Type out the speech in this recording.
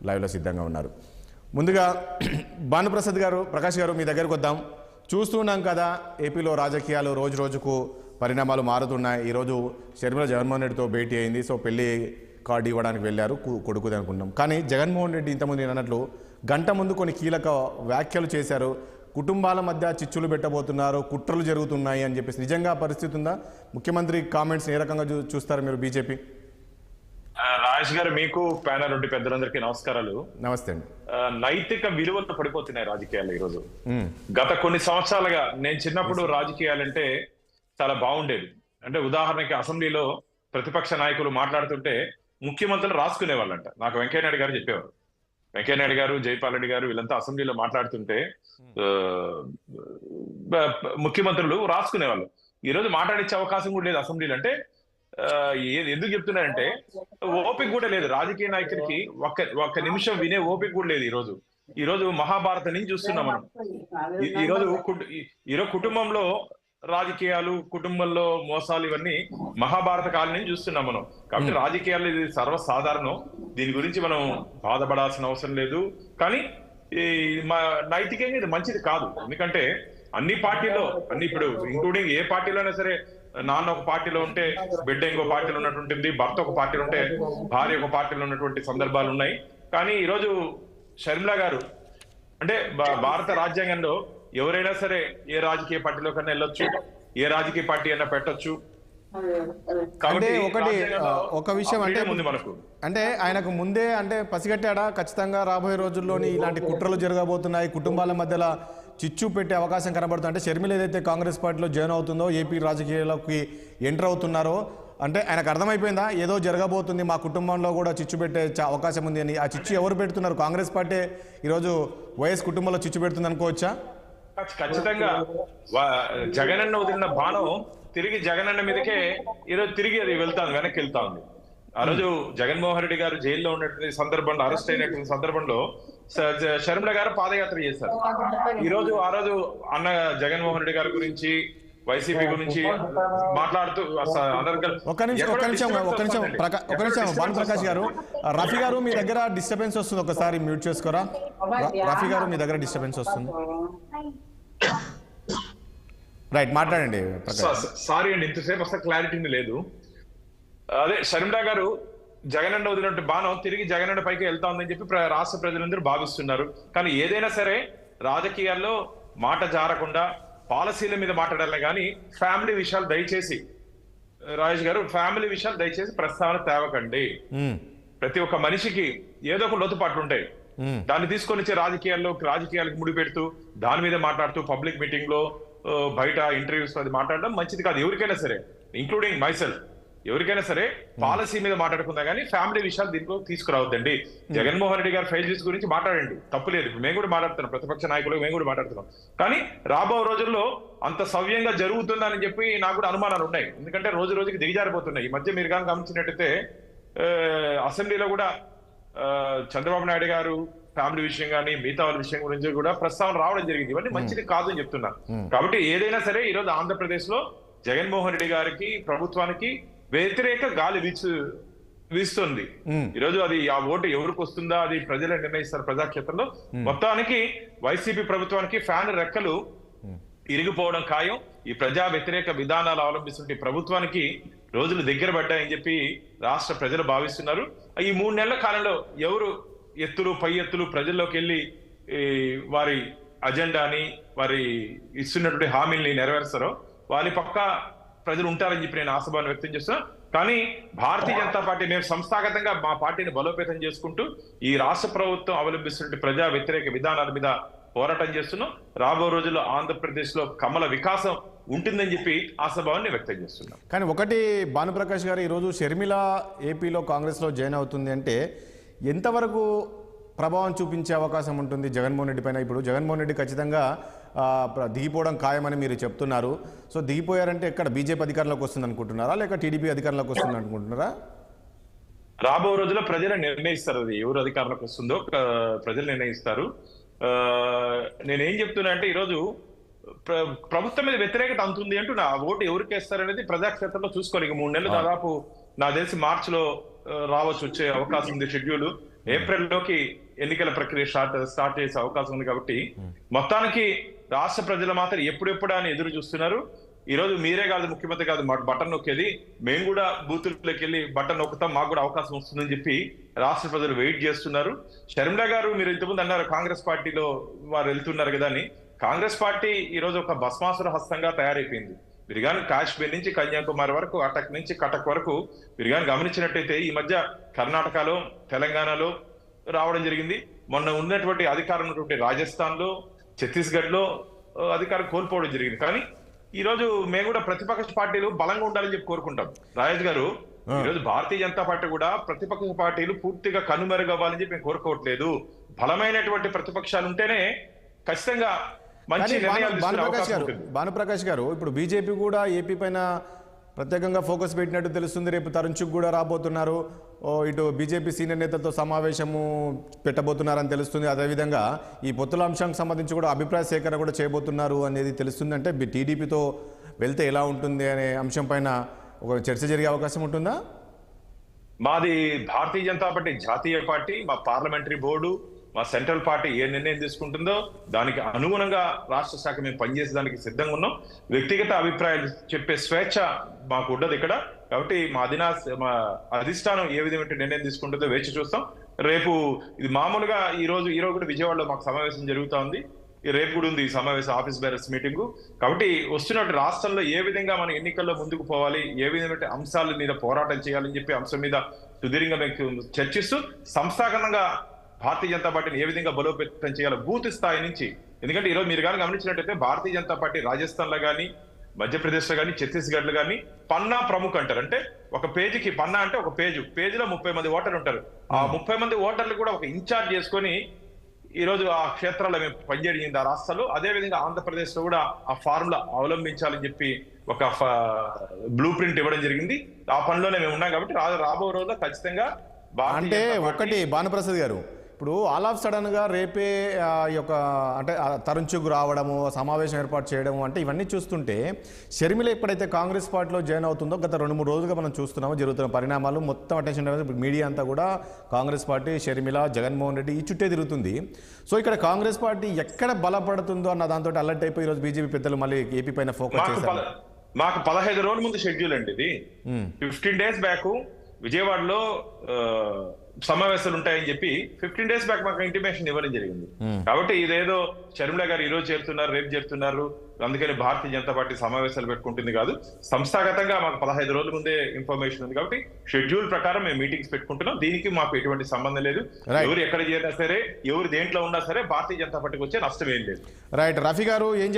లైవ్లో సిద్ధంగా ఉన్నారు. ముందుగా భానుప్రసాద్ గారు, ప్రకాష్ గారు మీ దగ్గరకు వద్దాం. చూస్తున్నాం కదా ఏపీలో రాజకీయాలు రోజు రోజుకు పరిణామాలు మారుతున్నాయి. ఈరోజు షర్మిల జగన్మోహన్ రెడ్డితో భేటీ అయింది. సో పెళ్లి కార్డు ఇవ్వడానికి వెళ్ళారు, కొడుకుది అనుకున్నాం. కానీ జగన్మోహన్ రెడ్డి ఇంతకుముందు అన్నట్లు గంట ముందు కొన్ని కీలక వ్యాఖ్యలు చేశారు. కుటుంబాల మధ్య చిచ్చులు పెట్టబోతున్నారు, కుట్రలు జరుగుతున్నాయి అని చెప్పేసి నిజంగా పరిస్థితి ఉందా? ముఖ్యమంత్రి కామెంట్స్ ఏ రకంగా చూస్తారు మీరు బీజేపీ? రాజేష్ గారు, మీకు ప్యానల్ నుండి పెద్దలందరికీ నమస్కారాలు. నమస్తే అండి. నైతిక విలువలు పడిపోతున్నాయి రాజకీయాలు ఈరోజు. గత కొన్ని సంవత్సరాలుగా నేను చిన్నప్పుడు రాజకీయాలంటే చాలా బాగుండేది. అంటే ఉదాహరణకి అసెంబ్లీలో ప్రతిపక్ష నాయకులు మాట్లాడుతుంటే ముఖ్యమంత్రులు రాసుకునే వాళ్ళంట. నాకు వెంకయ్యనాయుడు గారు చెప్పేవారు. వెంకయ్యనాయుడు గారు, జైపాల్ రెడ్డి గారు వీళ్ళంతా అసెంబ్లీలో మాట్లాడుతుంటే ముఖ్యమంత్రులు రాసుకునేవాళ్ళు. ఈ రోజు మాట్లాడించే అవకాశం కూడా లేదు అసెంబ్లీలో. అంటే ఎందుకు చెప్తున్నారంటే ఓపిక కూడా లేదు రాజకీయ నాయకుడికి. ఒక్క నిమిషం వినే ఓపిక కూడా లేదు ఈ రోజు మహాభారతం నుంచి చూస్తున్నాం మనం. ఈరోజు కుటుంబంలో రాజకీయాలు, కుటుంబంలో మోసాలు, ఇవన్నీ మహాభారత కాలం నుంచి చూస్తున్నాం మనం. కాబట్టి రాజకీయాలు ఇది సర్వసాధారణం. దీని గురించి మనం బాధపడాల్సిన అవసరం లేదు. కానీ నైతికంగా ఇది మంచిది కాదు. ఎందుకంటే అన్ని పార్టీలో ఇప్పుడు ఇంక్లూడింగ్ ఏ పార్టీలోనే సరే, నాన్న ఒక పార్టీలో ఉంటే బిడ్డ ఇంకో పార్టీలో ఉన్నటువంటి, భర్త ఒక పార్టీలో ఉంటే భార్య ఒక పార్టీలో ఉన్నటువంటి సందర్భాలు ఉన్నాయి. కానీ ఈరోజు షర్మిల గారు అంటే భారత రాజ్యాంగంలో ఎవరైనా సరే ఏ రాజకీయ పార్టీలో కన్నా వెళ్ళొచ్చు, ఏ రాజకీయ పార్టీ అయినా పెట్టొచ్చు. అంటే ఒక విషయం అంటే మనకు అంటే ఆయనకు ముందే అంటే పసిగట్టాడా ఖచ్చితంగా రాబోయే రోజుల్లోని ఇలాంటి కుట్రలు జరగబోతున్నాయి, కుటుంబాల మధ్యలో చిచ్చు పెట్టే అవకాశం కనబడుతుంది. అంటే షర్మిల ఏదైతే కాంగ్రెస్ పార్టీలో జాయిన్ అవుతుందో, ఏపీ రాజకీయాల్లోకి ఎంటర్ అవుతున్నారో, అంటే ఆయనకు అర్థమైపోయిందా ఏదో జరగబోతుంది, మా కుటుంబంలో కూడా చిచ్చు పెట్టే అవకాశం ఉంది అని? ఆ చిచ్చు ఎవరు పెడుతున్నారు? కాంగ్రెస్ పార్టీ ఈరోజు వైఎస్ కుటుంబంలో చిచ్చు పెడుతుంది అనుకోవచ్చా? ఖచ్చితంగా జగనన్న వదిలిన బాణం తిరిగి జగనన్న మీదకే ఈరోజు తిరిగి అది వెనక్కి వెళ్తా ఉంది. ఆ రోజు జగన్మోహన్ రెడ్డి గారు జైల్లో ఉన్నటువంటి సందర్భంలో, అరెస్ట్ అయినటువంటి సందర్భంలో షర్మిల గారు పాదయాత్ర చేశారు. ఆ రోజు అన్న జగన్మోహన్ రెడ్డి గారి గురించి, వైసీపీ గురించి మాట్లాడుతూ ఒక నిమిషం భానుప్రకాష్ గారు, రఫీ గారు మీ దగ్గర డిస్టర్బెన్స్ వస్తుంది, ఒకసారి మ్యూట్ చేసుకోరా. రఫీ గారు మీ దగ్గర డిస్టర్బెన్స్ వస్తుంది. రైట్, మాట్లాడండి. సారీ అండి, ఇంతసేపు అసలు క్లారిటీ లేదు. అదే షర్మిల గారు జగనన్న వదిలినట్టు బాణం తిరిగి జగనన్న పైకి వెళ్తా ఉందని చెప్పి రాష్ట్ర ప్రజలందరూ భావిస్తున్నారు. కానీ ఏదైనా సరే రాజకీయాల్లో మాట జారకుండా పాలసీల మీద మాట్లాడాలి. కానీ ఫ్యామిలీ విషయాలు దయచేసి, రాజేష్ గారు, ఫ్యామిలీ విషయాలు దయచేసి ప్రస్తావన తేవకండి. ప్రతి ఒక్క మనిషికి ఏదో ఒక లోతుపాట్లు ఉంటాయి. దాన్ని తీసుకొని వచ్చే రాజకీయాలకు ముడిపెడుతూ దాని మీద మాట్లాడుతూ పబ్లిక్ మీటింగ్ లో, బయట ఇంటర్వ్యూస్ అది మాట్లాడడం మంచిది కాదు. ఎవరికైనా సరే, ఇంక్లూడింగ్ మైసెల్ఫ్, ఎవరికైనా సరే పాలసీ మీద మాట్లాడుకుందా కానీ ఫ్యామిలీ విషయాలు దీంట్లో తీసుకురావద్దండి. జగన్మోహన్ రెడ్డి గారు ఫెయిల్యూర్స్ గురించి మాట్లాడండి, తప్పులేదు. మేము కూడా మాట్లాడుతున్నాం, ప్రతిపక్ష నాయకులు మేము కూడా మాట్లాడుతున్నాం. కానీ రాబో రోజుల్లో అంత సవ్యంగా జరుగుతుందని చెప్పి నాకు కూడా అనుమానాలు ఉన్నాయి. ఎందుకంటే రోజు రోజుకి దిగజారిపోతున్నాయి. ఈ మధ్య మీరు కానీ గమనించినట్టయితే అసెంబ్లీలో కూడా చంద్రబాబు నాయుడు గారు ఫ్యామిలీ విషయం కానీ మిగతా వాళ్ళ విషయం గురించి కూడా ప్రస్తావన రావడం జరిగింది. ఇవన్నీ మంచిది కాదు అని చెప్తున్నా. కాబట్టి ఏదైనా సరే ఈరోజు ఆంధ్రప్రదేశ్ లో జగన్మోహన్ రెడ్డి గారికి, ప్రభుత్వానికి వ్యతిరేక గాలి వీస్తుంది. ఈరోజు అది ఆ ఓటు ఎవరికి వస్తుందా అది ప్రజలే నిర్ణయిస్తారు ప్రజాక్షేత్రంలో. మొత్తానికి వైసీపీ ప్రభుత్వానికి ఫ్యాన్ రెక్కలు ఇరిగిపోవడం ఖాయం. ఈ ప్రజా వ్యతిరేక విధానాలు అవలంబిస్తుంటే ప్రభుత్వానికి రోజులు దగ్గర పడ్డాయని చెప్పి రాష్ట్ర ప్రజలు భావిస్తున్నారు. ఈ 3 నెలల కాలంలో ఎవరు పై ఎత్తులు ప్రజల్లోకి వెళ్ళి వారి అజెండాని, వారి ఇస్తున్నటువంటి హామీల్ని నెరవేరుస్తారో వాళ్ళ పక్క ప్రజలు ఉంటారని చెప్పి నేను ఆశాభావం వ్యక్తం చేస్తున్నాను. కానీ భారతీయ జనతా పార్టీ మేము సంస్థాగతంగా మా పార్టీని బలోపేతం చేసుకుంటూ ఈ రాష్ట్ర ప్రభుత్వం అవలంబిస్తున్న ప్రజా వ్యతిరేక విధానాల మీద పోరాటం చేస్తున్నాం. రాబో రోజుల్లో ఆంధ్రప్రదేశ్ లో కమల వికాసం ఉంటుందని చెప్పి ఆశాభావాన్ని వ్యక్తం చేస్తున్నాం. కానీ ఒకటి భానుప్రకాష్ గారు, ఈరోజు షర్మిల ఏపీలో కాంగ్రెస్లో జాయిన్ అవుతుంది అంటే ఎంతవరకు ప్రభావం చూపించే అవకాశం ఉంటుంది జగన్మోహన్ రెడ్డి పైన? ఇప్పుడు జగన్మోహన్ రెడ్డి ఖచ్చితంగా దిగిపోవడం ఖాయమని మీరు చెప్తున్నారు. సో దిగిపోయారంటే ఎక్కడ బీజేపీ అధికారంలోకి వస్తుంది అనుకుంటున్నారా, లేక టీడీపీ అధికారంలోకి వస్తుంది అనుకుంటున్నారా? రాబో రోజుల్లో ప్రజలు నిర్ణయిస్తారు. అది ఎవరు అధికారంలోకి వస్తుందో ప్రజలు నిర్ణయిస్తారు. నేనేం చెప్తున్నా అంటే ఈరోజు ప్రభుత్వం మీద వ్యతిరేకత అంతుంది అంటూ నా ఓటు ఎవరికి వేస్తారనేది ప్రజాక్షేత్రంలో చూసుకోవాలి. 3 నెలలు దాదాపు నాకు తెలిసి మార్చిలో వచ్చే అవకాశం ఉంది షెడ్యూల్. ఏప్రిల్లోకి ఎన్నికల ప్రక్రియ స్టార్ట్ చేసే అవకాశం ఉంది కాబట్టి మొత్తానికి రాష్ట్ర ప్రజలు మాత్రం ఎప్పుడెప్పుడు అని ఎదురు చూస్తున్నారు. ఈ రోజు మీరే కాదు, ముఖ్యమంత్రి కాదు, బటన్ నొక్కేది మేము కూడా బూతుల్లోకి వెళ్ళి బటన్ నొక్కుతాం, మాకు కూడా అవకాశం వస్తుందని చెప్పి రాష్ట్ర ప్రజలు వెయిట్ చేస్తున్నారు. షర్మిల గారు మీరు ఇంతకుముందు అన్నారు కాంగ్రెస్ పార్టీలో వారు వెళ్తున్నారు కదా అని. కాంగ్రెస్ పార్టీ ఈ రోజు ఒక భస్మాసుర హస్తంగా తయారైపోయింది. మీరు కానీ కాశ్మీర్ నుంచి కన్యాకుమారి వరకు, అటక్ నుంచి కటక్ వరకు మీరు కానీ గమనించినట్టయితే ఈ మధ్య కర్ణాటకలో, తెలంగాణలో రావడం జరిగింది. మొన్న ఉన్నటువంటి అధికారం ఉన్నటువంటి రాజస్థాన్ లో, ఛత్తీస్గఢ్ లో అధికారం కోల్పోవడం జరిగింది. కానీ ఈ రోజు మేము కూడా ప్రతిపక్ష పార్టీలు బలంగా ఉండాలని చెప్పి కోరుకుంటాం. రాజేష్ గారు, ఈ రోజు భారతీయ జనతా పార్టీ కూడా ప్రతిపక్ష పార్టీలు పూర్తిగా కనుమరుగవ్వాలని చెప్పి మేము కోరుకోవట్లేదు. బలమైనటువంటి ప్రతిపక్షాలు ఉంటేనే ఖచ్చితంగా మంచి నిర్ణయాలు తీసుకునే అవకాశం ఉంటుంది. భానుప్రకాష్ గారు, ఇప్పుడు బీజేపీ కూడా ఏపీ పైన ప్రత్యేకంగా ఫోకస్ పెట్టినట్టు తెలుస్తుంది. రేపు తరుణ్ చుగ్ కూడా రాబోతున్నారు. ఇటు బీజేపీ సీనియర్ నేతలతో సమావేశము పెట్టబోతున్నారని తెలుస్తుంది. అదేవిధంగా ఈ పొత్తుల అంశానికి సంబంధించి కూడా అభిప్రాయ సేకరణ కూడా చేయబోతున్నారు అనేది తెలుస్తుంది. అంటే టీడీపీతో వెళ్తే ఎలా ఉంటుంది అనే అంశం పైన ఒక చర్చ జరిగే అవకాశం ఉంటుందా? మాది భారతీయ జనతా పార్టీ జాతీయ పార్టీ. మా పార్లమెంటరీ బోర్డు, మా సెంట్రల్ పార్టీ ఏ నిర్ణయం తీసుకుంటుందో దానికి అనుగుణంగా రాష్ట్ర శాఖ మేము పనిచేసేదానికి సిద్ధంగా ఉన్నాం. వ్యక్తిగత అభిప్రాయాలు చెప్పే స్వేచ్ఛ మాకు ఉండదు ఇక్కడ. కాబట్టి మా అధిష్టానం ఏ విధమైన నిర్ణయం తీసుకుంటుందో వేచి చూస్తాం. రేపు ఇది మామూలుగా ఈ రోజు కూడా విజయవాడలో మాకు సమావేశం జరుగుతూ ఉంది. రేపు కూడా ఉంది ఈ సమావేశం, ఆఫీస్ బేరర్స్ మీటింగ్. కాబట్టి వస్తున్నట్టు రాష్ట్రంలో ఏ విధంగా మనం ఎన్నికల్లో ముందుకు పోవాలి, ఏ విధమైన అంశాల మీద పోరాటం చేయాలని చెప్పి అంశం మీద సుదీర్ఘంగా మేము చర్చిస్తూ సంస్థాగతంగా భారతీయ జనతా పార్టీని ఏ విధంగా బలోపేతం చేయాలో బూత్ స్థాయి నుంచి. ఎందుకంటే ఈరోజు మీరు కానీ గమనించినట్టయితే భారతీయ జనతా పార్టీ రాజస్థాన్ లో కానీ, మధ్యప్రదేశ్ లో కానీ, ఛత్తీస్గఢ్ లో కానీ పన్నా ప్రముఖ అంటారు. అంటే ఒక పేజీకి పన్నా అంటే ఒక పేజీలో 30 మంది ఓటర్లు ఉంటారు. ఆ 30 మంది ఓటర్లు కూడా ఒక ఇన్ఛార్జ్ చేసుకొని ఈ రోజు ఆ క్షేత్రాల్లో మేము పనిచేయడం ఆ రాష్ట్రాలు. అదే విధంగా ఆంధ్రప్రదేశ్ లో కూడా ఆ ఫార్ములా అవలంబించాలని చెప్పి ఒక బ్లూ ప్రింట్ ఇవ్వడం జరిగింది. ఆ పనిలోనే మేము ఉన్నాం. కాబట్టి రాబో రోజుల్లో ఖచ్చితంగా అంటే ఒకటి భానుప్రసాద్ గారు, ఇప్పుడు ఆల్ ఆఫ్ సడన్ గా రేపే ఈ యొక్క అంటే తరుణ్ చుగ్ రావడము, సమావేశం ఏర్పాటు చేయడము, అంటే ఇవన్నీ చూస్తుంటే షర్మిల ఎప్పుడైతే కాంగ్రెస్ పార్టీలో జాయిన్ అవుతుందో గత 2-3 రోజులుగా మనం చూస్తున్నాము జరుగుతున్న పరిణామాలు మొత్తం అటెన్షన్ మీడియా అంతా కూడా కాంగ్రెస్ పార్టీ, షర్మిల, జగన్మోహన్ రెడ్డి ఈ చుట్టే తిరుగుతుంది. సో ఇక్కడ కాంగ్రెస్ పార్టీ ఎక్కడ బలపడుతుందో అన్న దాంతో అలర్ట్ అయిపోయి ఈరోజు బీజేపీ పెద్దలు మళ్ళీ ఏపీ పైన ఫోకస్ చేశారు. మాకు 15 రోజుల ముందు షెడ్యూల్ అండి ఇది. 15 డేస్ బ్యాక్ విజయవాడలో సమావేశాలు ఉంటాయని చెప్పి 15 డేస్ బ్యాక్ మాకు ఇంటిమేషన్ ఇవ్వడం జరిగింది. కాబట్టి ఇదేదో షర్మిల గారు ఈ రోజు చేరుతున్నారు, రేపు చేరుతున్నారు, అందుకని భారతీయ జనతా పార్టీ సమావేశాలు పెట్టుకుంటుంది కాదు. సంస్థాగతంగా మాకు 15 రోజుల ముందే ఇన్ఫర్మేషన్ ఉంది. కాబట్టి షెడ్యూల్ ప్రకారం మేము మీటింగ్స్ పెట్టుకుంటున్నాం. దీనికి మాకు ఎటువంటి సంబంధం లేదు. ఎవరు ఎక్కడ చేరినా సరే, ఎవరు దేంట్లో ఉన్నా సరే భారతీయ జనతా పార్టీకి వచ్చే నష్టం ఏం లేదు. రైట్. రఫీ గారు ఏం